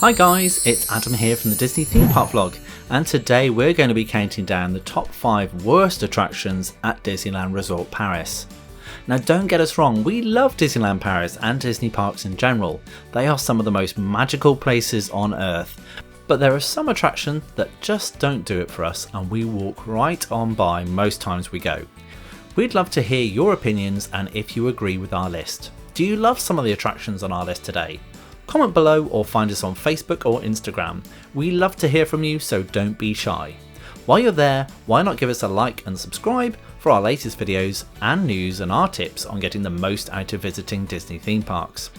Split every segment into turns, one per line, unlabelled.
Hi guys, it's Adam here from the Disney Theme Park Vlog, and today we're going to be counting down the top 5 worst attractions at Disneyland Resort Paris. Now don't get us wrong, we love Disneyland Paris and Disney parks in general. They are some of the most magical places on earth. But there are some attractions that just don't do it for us and we walk right on by most times we go. We'd love to hear your opinions and if you agree with our list. Do you love some of the attractions on our list today? Comment below or find us on Facebook or Instagram. We love to hear from you, so don't be shy. While you're there, why not give us a like and subscribe for our latest videos and news and our tips on getting the most out of visiting Disney theme parks.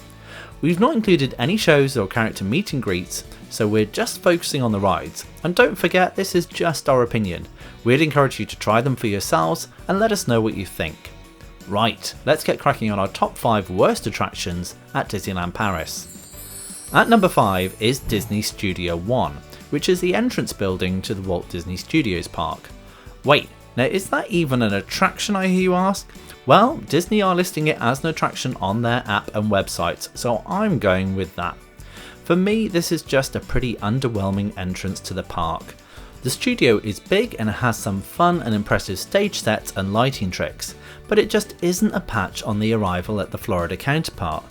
We've not included any shows or character meet and greets, so we're just focusing on the rides. And don't forget, this is just our opinion. We'd encourage you to try them for yourselves and let us know what you think. Right, let's get cracking on our top 5 worst attractions at Disneyland Paris. At number 5 is Disney Studio One, which is the entrance building to the Walt Disney Studios park. Wait, now is that even an attraction, I hear you ask? Well, Disney are listing it as an attraction on their app and websites, so I'm going with that. For me, this is just a pretty underwhelming entrance to the park. The studio is big and has some fun and impressive stage sets and lighting tricks, but it just isn't a patch on the arrival at the Florida counterpart.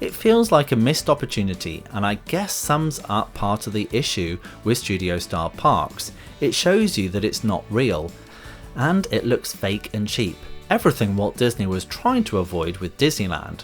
It feels like a missed opportunity, and I guess sums up part of the issue with studio style parks. It shows you that it's not real, and it looks fake and cheap. Everything Walt Disney was trying to avoid with Disneyland.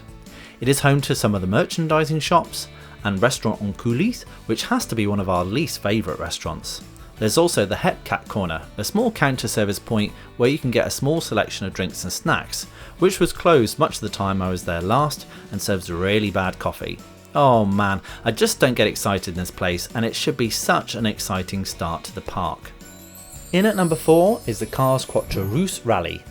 It is home to some of the merchandising shops and Restaurant en Coulisses, which has to be one of our least favourite restaurants. There's also the Hepcat Corner, a small counter service point where you can get a small selection of drinks and snacks, which was closed much of the time I was there last and serves really bad coffee. Oh man, I just don't get excited in this place, and it should be such an exciting start to the park. In at number 4 is the Cars Quatro Roos Rally.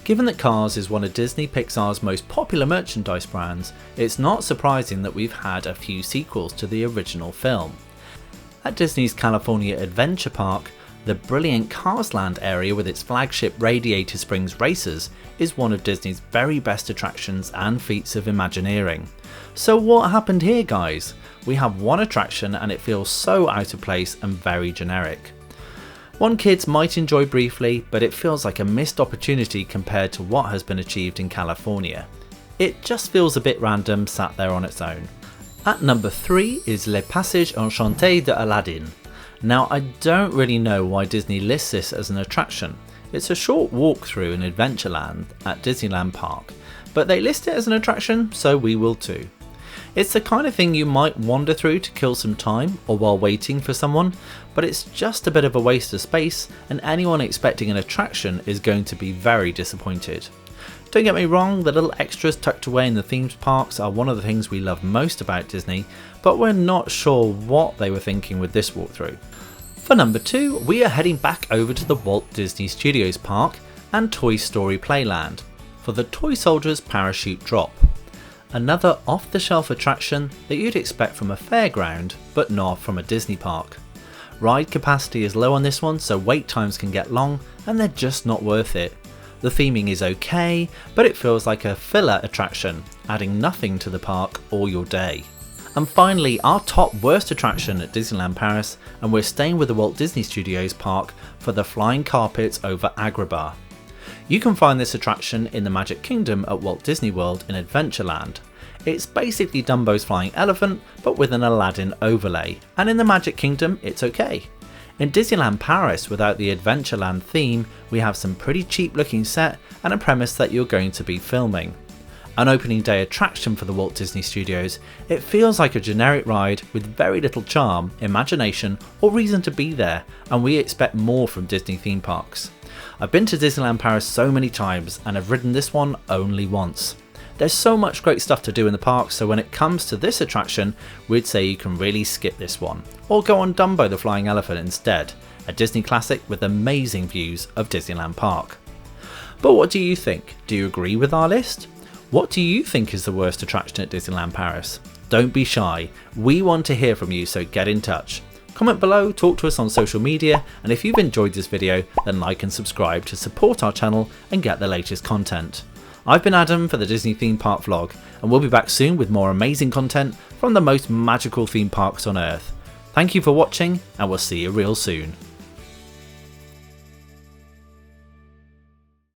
Given that Cars is one of Disney Pixar's most popular merchandise brands, it's not surprising that we've had a few sequels to the original film. At Disney's California Adventure Park, the brilliant Cars Land area with its flagship Radiator Springs racers is one of Disney's very best attractions and feats of Imagineering. So what happened here, guys? We have one attraction and it feels so out of place and very generic. One kids might enjoy briefly, but it feels like a missed opportunity compared to what has been achieved in California. It just feels a bit random sat there on its own. At number 3 is Le Passage Enchanted de Aladdin. Now I don't really know why Disney lists this as an attraction. It's a short walk through in Adventureland at Disneyland Park, but they list it as an attraction, so we will too. It's the kind of thing you might wander through to kill some time or while waiting for someone, but it's just a bit of a waste of space and anyone expecting an attraction is going to be very disappointed. Don't get me wrong, the little extras tucked away in the theme parks are one of the things we love most about Disney, but we're not sure what they were thinking with this walkthrough. For number 2, we are heading back over to the Walt Disney Studios Park and Toy Story Playland for the Toy Soldiers Parachute Drop. Another off-the-shelf attraction that you'd expect from a fairground, but not from a Disney park. Ride capacity is low on this one, so wait times can get long and they're just not worth it. The theming is okay, but it feels like a filler attraction, adding nothing to the park or your day. And finally, our top worst attraction at Disneyland Paris, and we're staying with the Walt Disney Studios Park for the flying carpets over Agrabah. You can find this attraction in the Magic Kingdom at Walt Disney World in Adventureland. It's basically Dumbo's flying elephant, but with an Aladdin overlay, and in the Magic Kingdom it's okay. In Disneyland Paris, without the Adventureland theme, we have some pretty cheap looking set and a premise that you're going to be filming. An opening day attraction for the Walt Disney Studios, it feels like a generic ride with very little charm, imagination or reason to be there, and we expect more from Disney theme parks. I've been to Disneyland Paris so many times and have ridden this one only once. There's so much great stuff to do in the park, so when it comes to this attraction, we'd say you can really skip this one, or go on Dumbo the Flying Elephant instead, a Disney classic with amazing views of Disneyland Park. But what do you think? Do you agree with our list? What do you think is the worst attraction at Disneyland Paris? Don't be shy, we want to hear from you, so get in touch. Comment below, talk to us on social media, and if you've enjoyed this video, then like and subscribe to support our channel and get the latest content. I've been Adam for the Disney Theme Park Vlog, and we'll be back soon with more amazing content from the most magical theme parks on earth. Thank you for watching, and we'll see you real soon.